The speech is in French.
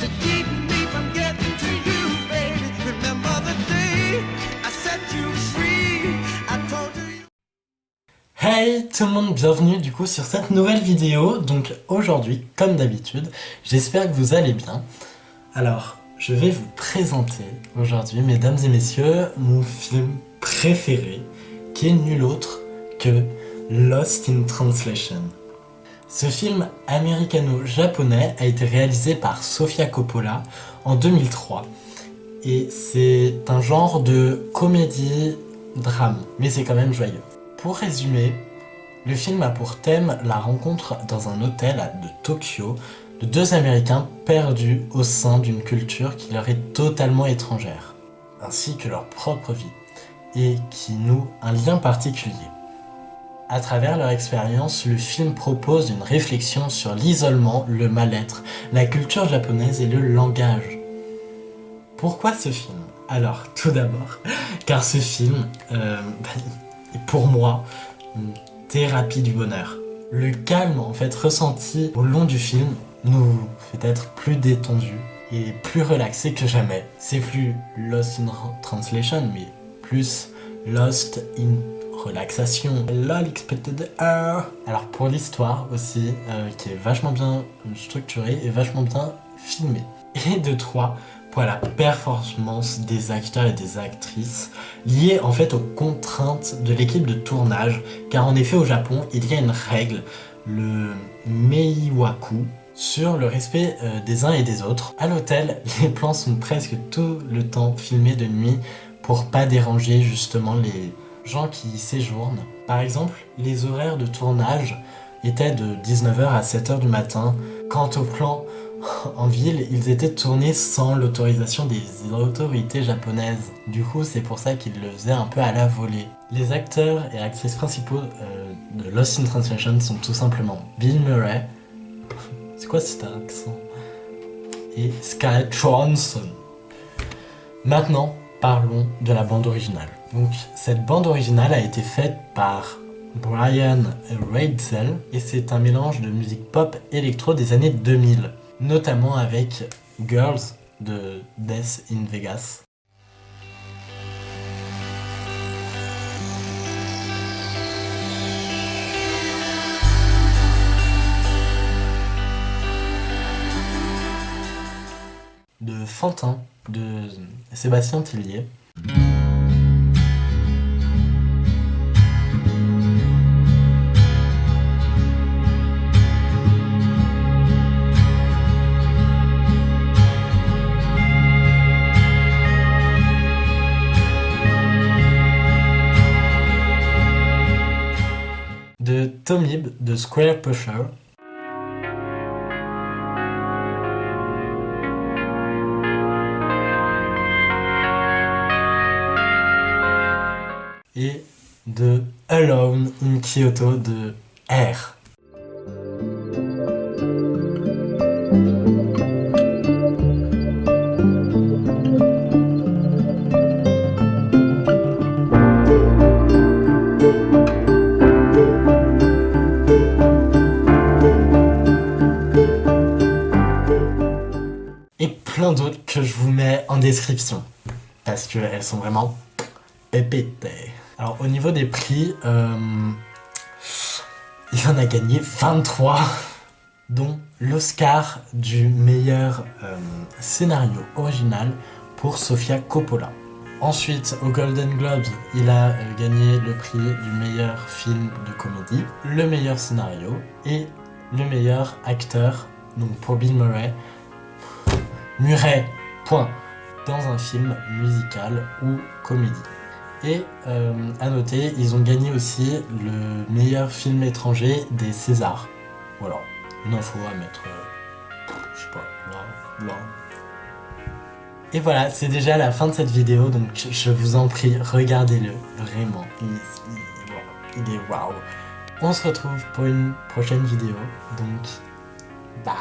to keep me from getting to you, baby. Remember the day I set you free. I told you. Hey tout le monde, bienvenue du coup sur cette nouvelle vidéo. Donc aujourd'hui, comme d'habitude, j'espère que vous allez bien. Alors, je vais vous présenter aujourd'hui, mesdames et messieurs, mon film préféré, qui est nul autre que Lost in Translation. Ce film américano-japonais a été réalisé par Sofia Coppola en 2003. Et c'est un genre de comédie-drame, mais c'est quand même joyeux. Pour résumer, le film a pour thème la rencontre dans un hôtel de Tokyo de deux Américains perdus au sein d'une culture qui leur est totalement étrangère, ainsi que leur propre vie, et qui nouent un lien particulier. À travers leur expérience, le film propose une réflexion sur l'isolement, le mal-être, la culture japonaise et le langage. Pourquoi ce film? Alors, tout d'abord, car ce film est pour moi une thérapie du bonheur. Le calme en fait ressenti au long du film nous fait être plus détendus et plus relaxés que jamais. C'est plus Lost in Translation, mais plus Lost in relaxation. Lol expected her. Alors pour l'histoire aussi, qui est vachement bien structurée et vachement bien filmée. Et de 3, pour la performance des acteurs et des actrices, liée en fait aux contraintes de l'équipe de tournage, car en effet au Japon, il y a une règle, le Meiwaku, sur le respect des uns et des autres. À l'hôtel, les plans sont presque tout le temps filmés de nuit pour pas déranger justement les gens qui y séjournent. Par exemple, les horaires de tournage étaient de 19h à 7h du matin. Quant aux plans en ville, ils étaient tournés sans l'autorisation des autorités japonaises. Du coup, c'est pour ça qu'ils le faisaient un peu à la volée. Les acteurs et actrices principaux de Lost in Translation sont tout simplement Bill Murray, c'est quoi cet accent, et Scarlett Johansson. Maintenant, parlons de la bande originale. Donc, cette bande originale a été faite par Brian Reitzell et c'est un mélange de musique pop électro des années 2000, notamment avec Girls de Death in Vegas. De Fantin de Sébastien Tellier. De Tomib de Square Pusher. Et de Alone in Kyoto de R. Et plein d'autres que je vous mets en description, parce qu'elles sont vraiment pépétées. Alors au niveau des prix, il en a gagné 23, dont l'Oscar du meilleur scénario original pour Sofia Coppola. Ensuite, aux Golden Globes, il a gagné le prix du meilleur film de comédie, le meilleur scénario et le meilleur acteur, donc pour Bill Murray. Murray, point, dans un film musical ou comédie. Et à noter, ils ont gagné aussi le meilleur film étranger des Césars. Voilà, une info à mettre, je sais pas, là. Et voilà, c'est déjà la fin de cette vidéo, donc je vous en prie, regardez-le, vraiment, il est waouh. On se retrouve pour une prochaine vidéo, donc bye.